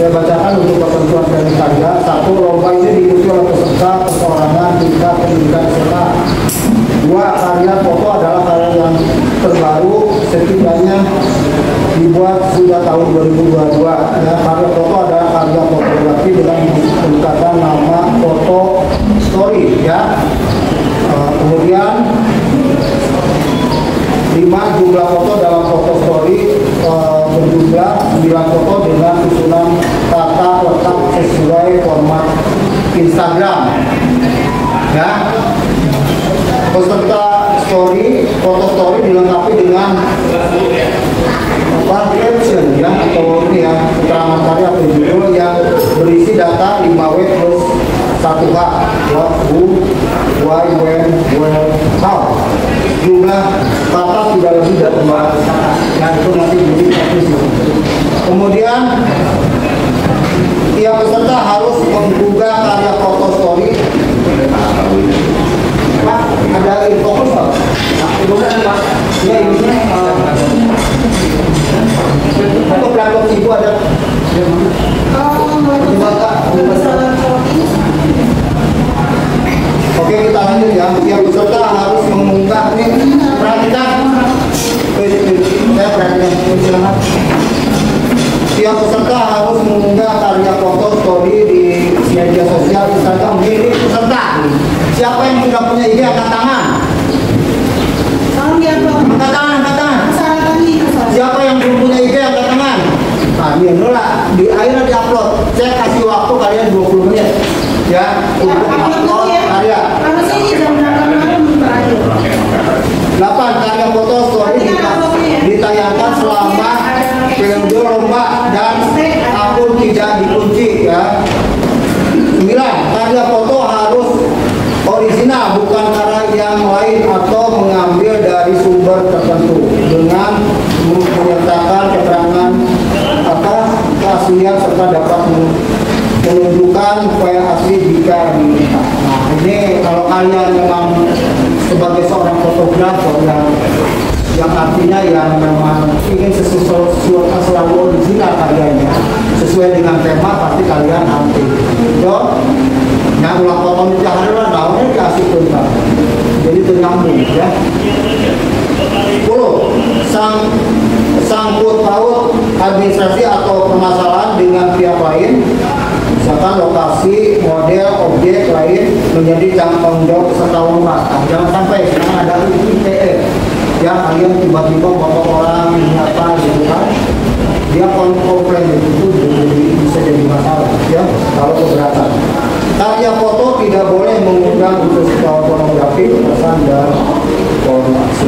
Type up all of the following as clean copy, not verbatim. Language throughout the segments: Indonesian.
Saya bacakan untuk ketentuan teknis karya. 1. Lomba ini diikuti oleh peserta perorangan tingkat pendidikan SMA. 2. Karya foto adalah karya yang terbaru setidaknya dibuat sudah tahun 2022. Ya, karya foto adalah karya fotografi dengan tingkatan nama foto story. Ya. Kemudian 5. Jumlah foto dalam foto story berjumlah 9 foto dengan susunan tata letak sesuai format Instagram. Ya. Peserta story, foto story dilengkapi dengan caption ya, atau ini ya, keterangan karya atau judul yang berisi data 5W plus 1H. What, who, why, when, where, how. Jumlah kata tidak lebih dari 2. Nah, itu nanti jadi teknis. Kemudian tiap peserta harus menggugah karya foto story. Pak, ada info Pak? Kemudian Pak, ya ini untuk laptop ibu ada. Oke, kita lanjut ya. Tiap peserta harus mengunggah nih. Perhatikan. Saya perhatikan. Silakan. Tiap peserta harus mengunggah karya foto story di media sosial Instagram milik peserta. Siapa yang sudah punya IG angkat tangan? Angkat tangan, angkat tangan. Siapa yang belum punya IG angkat tangan? Nah, dia dulu lah. Di akhirnya diupload. Saya kasih waktu kalian 20 menit. Ya, untuk upload karya. 8. Karya foto story ditayangkan selama periode lomba dan akun tidak dikunci ya. 9. Karya foto harus original, bukan karya yang lain atau mengambil dari sumber tertentu dengan menyertakan keterangan keaslian serta dapat menunjukkan file asli jika diminta. Nah, ini kalau kalian memang sebagai seorang fotografer yang artinya yang memang ingin sesuatu selalu original karyanya sesuai dengan tema, pasti kalian nanti yang ulang foto itu adalah daunnya dikasih tuntas, jadi ternyambung ya. 10. Sangkut paut administrasi atau permasalahan dengan pihak lain, misalkan lokasi, model, objek lain menjadi tanggung jawab peserta lomba. Jangan sampai sekarang ada ITE ya, kalian tiba-tiba foto orang ini apa gitu kan, dia komplain itu bisa jadi masalah ya kalau keberatan. Karya foto tidak boleh mengundang unsur pornografi, pesan dan pornografi.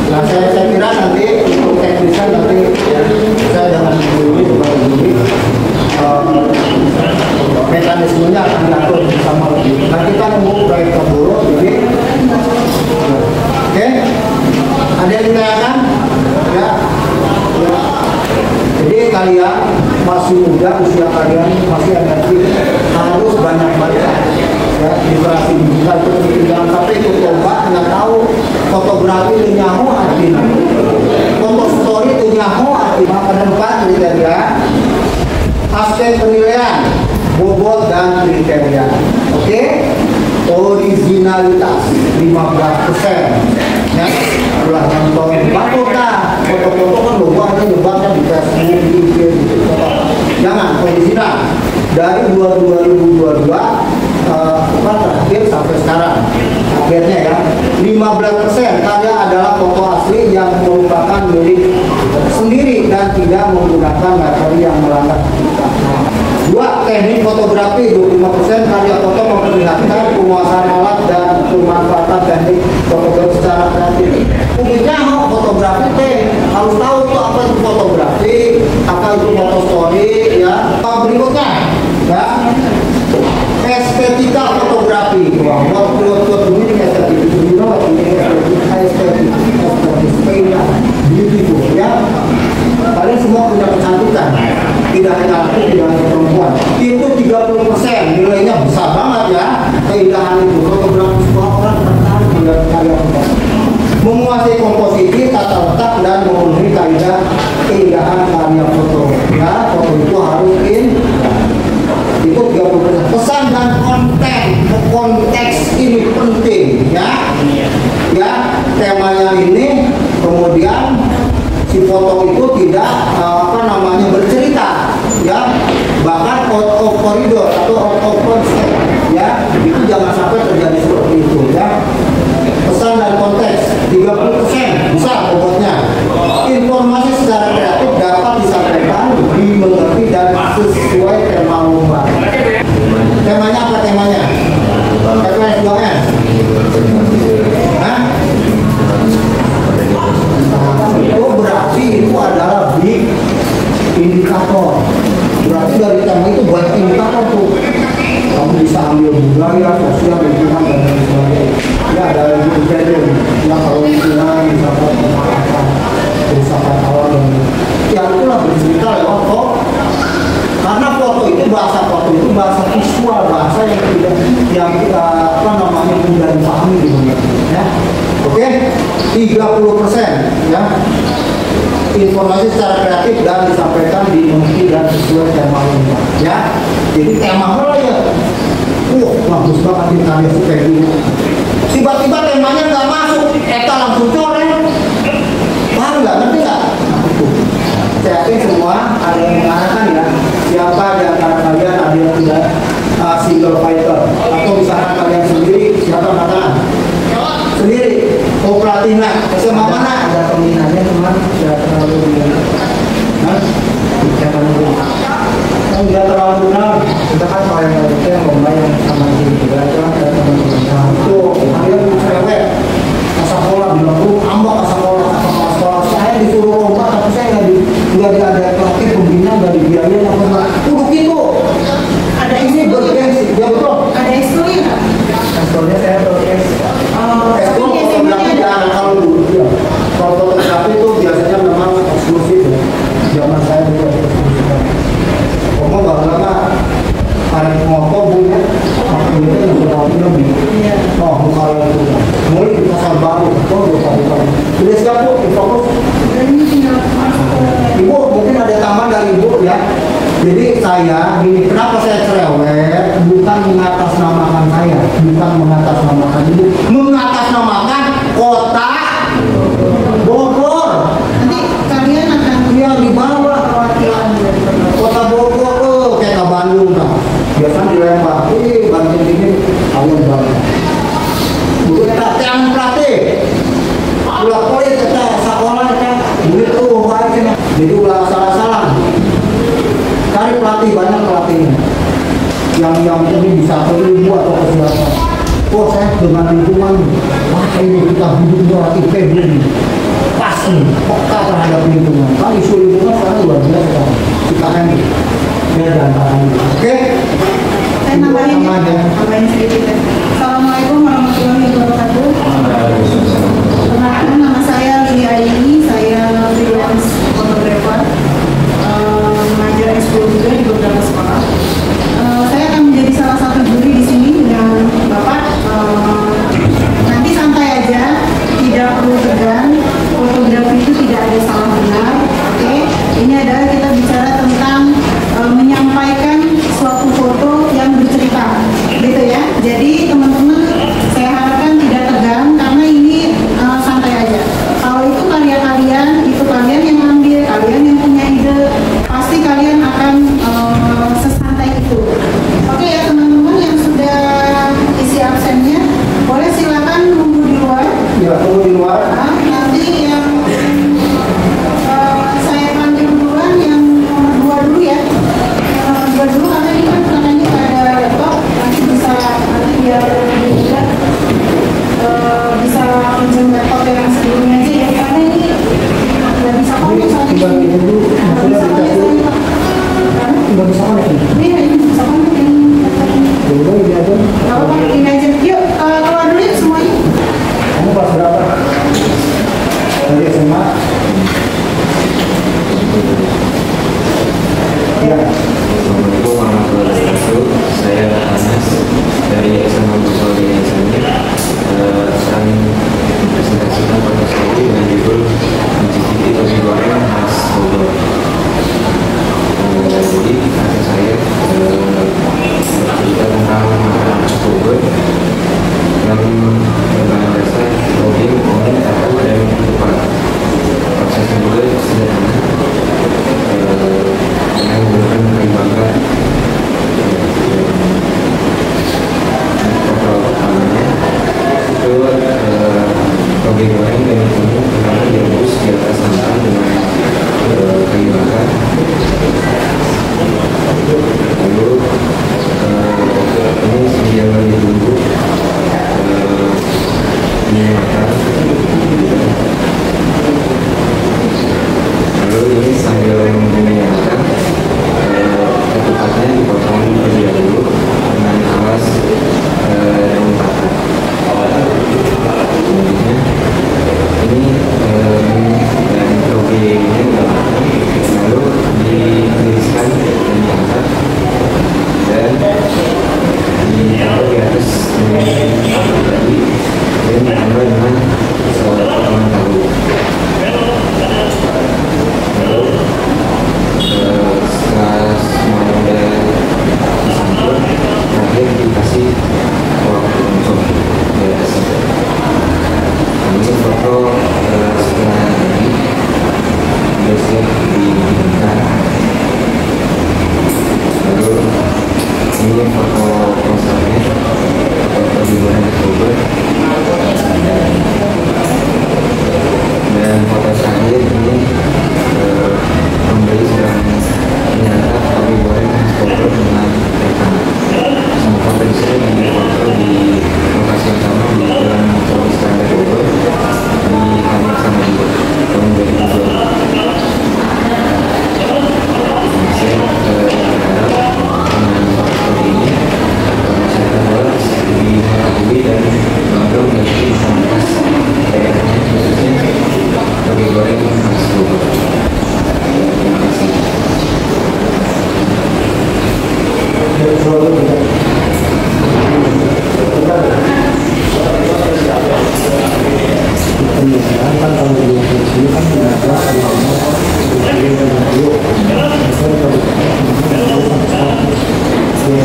Nah, saya kira nanti untuk teknisnya nanti saya dengan ini mekanismenya akan diatur bersama. Nah, kita nunggu proyek terburu, jadi oke. Ada yang ditanyakan? Ya. Jadi kalian masih muda, usia kalian masih energi, harus banyak baca ya, literasi digital itu penting. Jangan sampai ikut lomba nggak tahu fotografi itu nyaho artinya, foto story itu nyaho artinya. Keempat kriteria aspek penilaian, bobot dan kriteria. Oke, originalitas 15% ya. Ulah nonton foto-foto kan lupa kan nyebarnya di Facebook, di IG gitu. Jangan, original. Dari 2022 terakhir sampai sekarang akhirnya ya 15% karya adalah foto asli yang merupakan milik sendiri dan tidak menggunakan materi yang melanggar etika. 2. Teknik fotografi 25% karya foto memperlihatkan penguasaan alat dan pemanfaatan teknik fotografi secara kreatif. Umumnya fotografi harus tahu itu apa itu fotografi, apa itu foto story ya. Berikutnya ya, estetika fotografi. Buat ini estetika, beautiful ya. Kalian semua punya kecantikan, tidak hanya laki, tidak hanya perempuan. Itu 30% nilainya besar banget ya. Keindahan itu fotografi semua orang tertarik dengan karya fotografi. Menguasai komposisi, tata letak dan memenuhi kaidah keindahan karya foto si foto itu tidak bercerita, ya, bahkan out of corridor atau out of context, ya, itu jangan sampai terjadi seperti itu, ya. Pesan dan konteks 30% bisa bobotnya. Informasi secara kreatif dapat disampaikan, dimengerti dan sesuai tema lomba. Temanya apa temanya? TPS 2N. Hah? Oh, berarti itu adalah big indikator. Berarti dari tema itu banyak indikator tuh. Kamu bisa ambil budaya, sosial, lingkungan dan lain sebagainya. Ya ada indikator. Ya kalau lingkungan misalkan pemanasan, kerusakan alam dan ya itulah bercerita lewat foto. Karena foto itu bahasa visual, bahasa yang tidak mudah dipahami gitu ya. Oke, 30% ya. Informasi secara kreatif dan disampaikan dimengerti dan sesuai tema lomba ya. Jadi tema apa ya? Bagus banget ini karya kayak gini. Tiba-tiba temanya nggak masuk, Eka langsung coret. Paham nggak? Ngerti nggak? Saya yakin semua ada yang mengarahkan ya. Siapa di antara kalian ada yang tidak single fighter atau misalkan kalian sendiri, siapa mana? Sendiri. Oh Platina, SMA mana? Ada peminatnya teman, tidak terlalu benar. Tidak terlalu benar. Kita kan paling itu yang lomba yang sama ini juga itu kan ada teman-teman. Tuh, kalian cewek asal sekolah bilang tuh ambak asal sekolah. Saya disuruh lomba tapi saya nggak ada pelatih pembina, nggak dibiayain apa enggak. Duduk itu. Ada ini bergengsi, ya betul. Ada eksklusif nggak? Eksklusifnya saya bergengsi. Kalau dulu ya, kalau fotografi itu biasanya memang eksklusif ya. Zaman saya juga eksklusif. Ngomong nggak lama, hari motor punya, aku itu yang berlalu lebih. Oh, kalau itu, mulai di pasar baru, kali. Sudah siap bu, fokus. Ibu mungkin ada taman dari ibu ya. Jadi saya, ini kenapa saya cerewet? Bukan mengatasnamakan saya, bukan mengatasnamakan ibu, mengatasnamakan kota Bogor. Nanti kalian akan dibawa perwakilan dari kota Bogor kayak Bandung kan. Biasanya dilempar, banting ini kalian bawa. Dulu kita yang pelatih, ulah polis kita sekolah kita, begitu baiknya. Jadi ulah salah-salah. Cari pelatih, banyak pelatihnya. Yang ini bisa ke ibu atau ke siapa. Oh saya dengan lingkungan, wah ini kita hidup berarti begini. Pas nih, peka terhadap lingkungan. Kan isu lingkungan sekarang luar biasa. Kita kan ya dan oke. Saya nambahin sedikit ya. Assalamualaikum warahmatullahi wabarakatuh. Perkenalkan nama saya Lili Aini, saya freelance photographer. Mengajar ekskul juga di beberapa sekolah. Saya akan menjadi salah satu juri di sini dengan Bapak. Nanti santai aja, tidak perlu tegang. Fotografi itu tidak ada salah benar. Oke, ini adalah kita bicara tentang menyampaikan suatu foto yang bercerita, gitu ya. Jadi teman-teman, saya harapkan tidak tegang karena ini santai aja. Kalau itu karya kalian, itu kalian yang ambil, kalian yang punya ide, pasti kalian akan sesantai itu. Oke ya teman-teman yang sudah isi absennya, boleh silakan nunggu di luar. Ya, tunggu di luar. Nanti yang saya panggil duluan yang nomor 2 dulu ya. Nomor 2 dulu karena ini kan katanya ada laptop, nanti bisa biar juga bisa pinjam laptop yang sebelumnya aja ya. Karena ini nggak bisa connect soalnya. Nggak bisa connect. Iya, ini bisa connect yang Dulu ini aja. kalau pakai ini aja. Yuk keluar dulu yuk semuanya. Kamu kelas berapa? Dari SMA? Ya. Assalamualaikum warahmatullahi wabarakatuh. Saya Anas dari SMA Busoli Yansani. Kami presentasikan foto selfie dengan judul mencicipi topi goreng khas Bogor.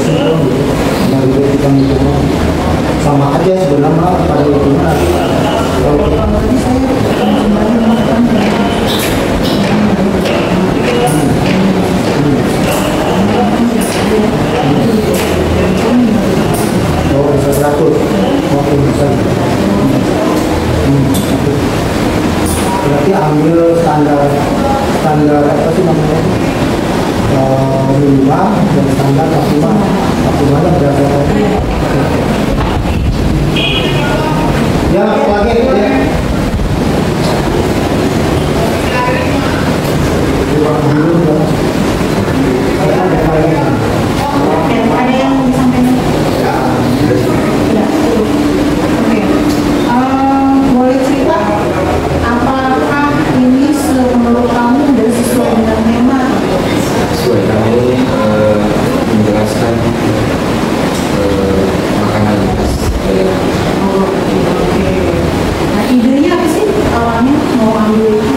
singkong gitu. Nah, hitung-hitungan sama aja sebenarnya pada hitungan. Tadi saya kembali melakukan Oh, bisa teratur. Oke, bisa. Berarti ambil standar apa sih namanya? Minimal dan standar maksimal. Maksimalnya berapa? Ya, lagi ya. ada yang disampaikan? Tidak. Oke. Boleh cerita apakah ini menurut kamu sudah sesuai dengan tema? Sesuai kami menjelaskan makanan khas daerah. Oh, oke. Nah, idenya apa sih awalnya mau ambil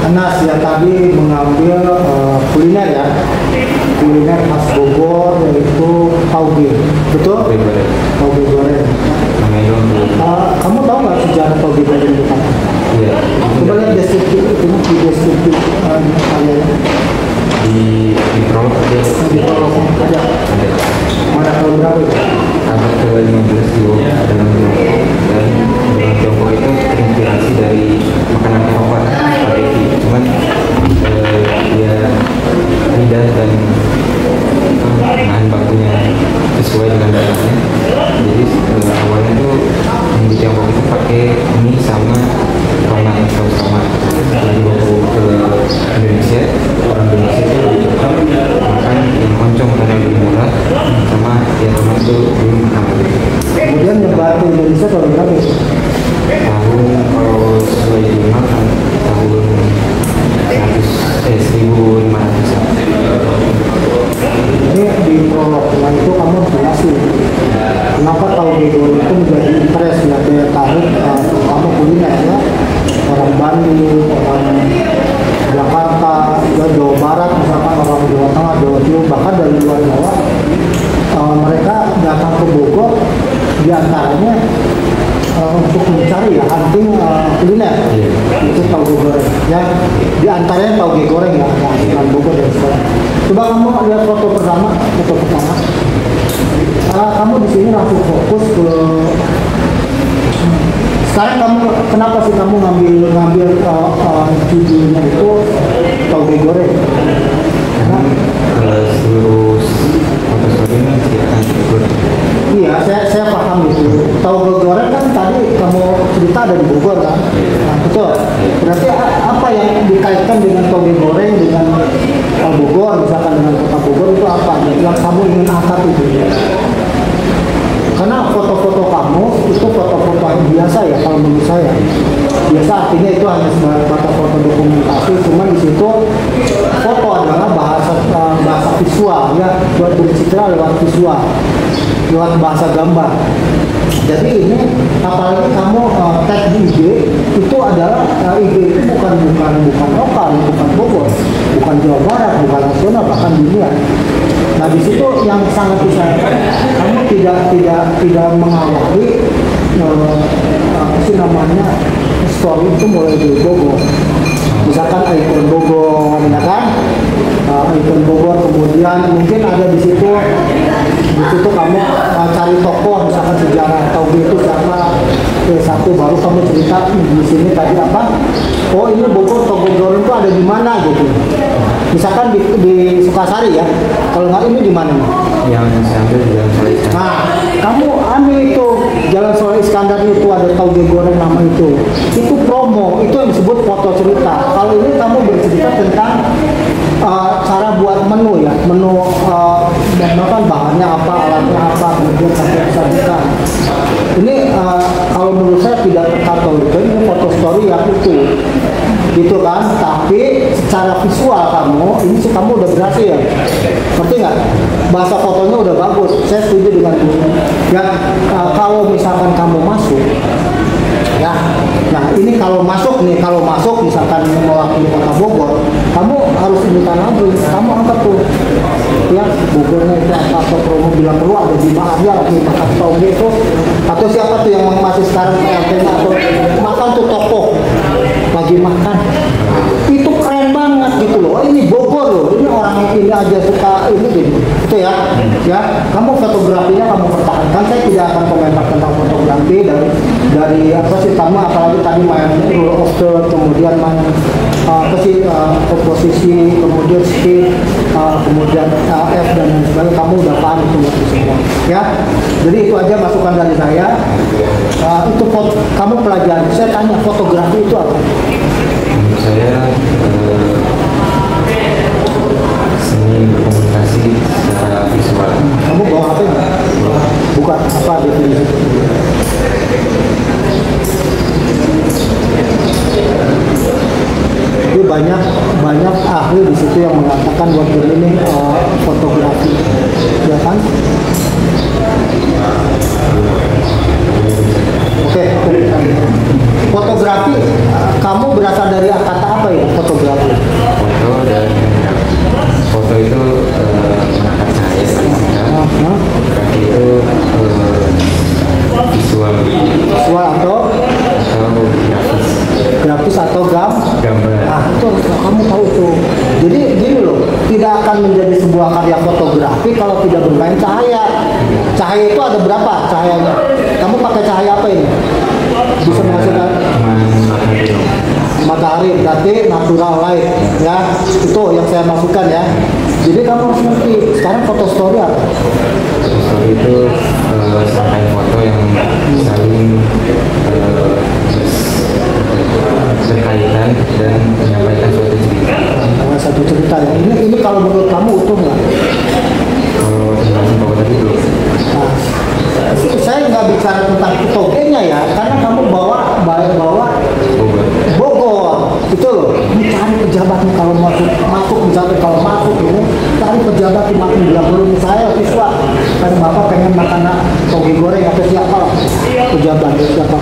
Anas ya tadi mengambil kuliner ya, kuliner khas Bogor yaitu tauge, betul? Tauge goreng. Tauge goreng. Namanya doang tuh. Kamu tahu nggak sejarah tauge goreng itu kan? Iya. Coba lihat deskripsi itu di deskripsi kalian. Di prolog aja. Di prolog ada. Ada. Mana tahun berapa itu? Abad ke-15 di Bogor dalam Tiongkok, dan dalam Tiongkok itu terinspirasi dari makanan Eropa spaghetti, cuman dia lidah dan bahan bakunya sesuai dengan daerahnya. Jadi awalnya tuh yang di Tiongkok itu pakai mie sama tomat atau tomat. Setelah dibawa ke Indonesia, orang Indonesia itu lebih cocok makan yang oncom karena lebih murah, sama ya tomat itu belum mahal. Kemudian nyebar ke Indonesia tahun berapa itu? Tahun kalau sesuai jumlah kan tahun 1500. Ini di prolog nah itu kamu jelasin kenapa tauge goreng itu menjadi interest ya, daya tarik terutama kuliner ya, orang Bandung, orang Jakarta, Jawa Barat, misalkan orang Jawa Tengah, Jawa Timur, bahkan dari luar Jawa, mereka datang ke Bogor diantaranya untuk mencari ya hunting kuliner itu tauge goreng ya, diantaranya tauge goreng ya, yang Bogor dan sebagainya. Coba kamu lihat foto pertama. Kamu di sini langsung fokus ke. Sekarang kamu kenapa sih kamu ngambil judulnya itu tauge goreng? Karena seluruh foto-foto ini silakan ikut. iya, saya paham itu. Tauge goreng kan tadi kamu cerita ada di Bogor kan? Nah, betul. Berarti apa yang dikaitkan dengan tauge goreng dengan Bogor, misalkan dengan kota Bogor itu apa yang kamu ingin angkat itu? Karena foto-foto kamu itu foto-foto yang biasa ya, kalau menurut saya biasa artinya itu hanya sebatas foto dokumentasi, cuma di situ foto adalah bahasa visual ya, buat bercitra lewat visual, lewat bahasa gambar. Jadi ini apalagi kamu tag di IG itu adalah IG itu bukan lokal, bukan Bogor, bukan Jawa Barat, bukan nasional, bahkan dunia. Nah di situ yang sangat disayangkan kamu tidak mengawali apa sih namanya story itu mulai dari Bogor. Misalkan ikon Bogor, ya kan? Ikon Bogor, kemudian mungkin ada di situ kamu cari tokoh, misalkan sejarah tauge itu siapa, satu baru kamu cerita di sini tadi apa? Oh ini Bogor tauge goreng itu ada di mana gitu? Misalkan di Sukasari ya, kalau nggak ini di mana? Yang saya ambil di Jalan Soleh Iskandar. Nah, kamu ambil itu Jalan Soleh Iskandar itu ada tauge goreng nama itu promo, itu yang disebut foto cerita. Kalau ini kamu bercerita tentang cara buat menu ya, bahkan bahannya apa, alatnya apa, kemudian sampai disajikan. Ini kalau menurut saya tidak tepat itu, ini foto story yang itu, gitu kan? Tapi secara visual ini sih kamu udah berhasil ya, ngerti nggak? Bahasa fotonya udah bagus, saya setuju dengan itu. Ya kalau misalkan kamu masuk, ya, nah ini kalau masuk misalkan mewakili kota Bogor, kamu harus minta lagi, kamu angkat tuh, ya Bogornya itu apa, atau promo bilang perlu ada di Maharya lagi makan tauge itu, atau siapa tuh yang masih sekarang PLT-nya atau makan tuh tokoh lagi makan, itu keren banget gitu loh. Ini Bogor loh, ini orang ini aja suka ini gitu, itu ya, kamu fotografinya kamu pertahankan. Saya tidak akan komentar tentang fotografi dari apa sih kamu, apalagi tadi main rule of third, kemudian main apa sih komposisi, kemudian speed, kemudian F dan sebagainya, kamu udah paham itu semua ya. Jadi itu aja masukan dari saya. Itu kamu pelajari. Saya tanya fotografi itu apa? Menurut saya seni berkomunikasi secara visual. Kamu bawa HP nggak? Bukan apa definisi? Jadi banyak ahli di situ yang mengatakan buat ini fotografi, ya kan? Oke. Fotografi, kamu berasal dari kata apa ya? Fotografi. lukis atau gambar. Nah, itu kamu tahu tuh. Jadi gini loh, tidak akan menjadi sebuah karya fotografi kalau tidak bermain cahaya. Cahaya itu ada berapa cahayanya? Kamu pakai cahaya apa ini? Bisa menghasilkan matahari, berarti natural light, ya. Itu yang saya masukkan ya. Jadi kamu harus ngerti. Sekarang foto story apa? Foto story itu serangkaian foto yang saling berkaitan dan menyampaikan suatu cerita. Satu cerita ya. Ini kalau menurut kamu utuh nggak? Kalau penjelasan Bapak tadi belum. Nah, saya nggak bicara tentang togenya ya, karena kamu bawa Bogor, itu loh. Ini cari pejabat nih kalau masuk misalnya kalau masuk ini cari pejabat yang makin bilang belum saya siswa, kan bapak pengen makan toge goreng atau siapa lah pejabat siapa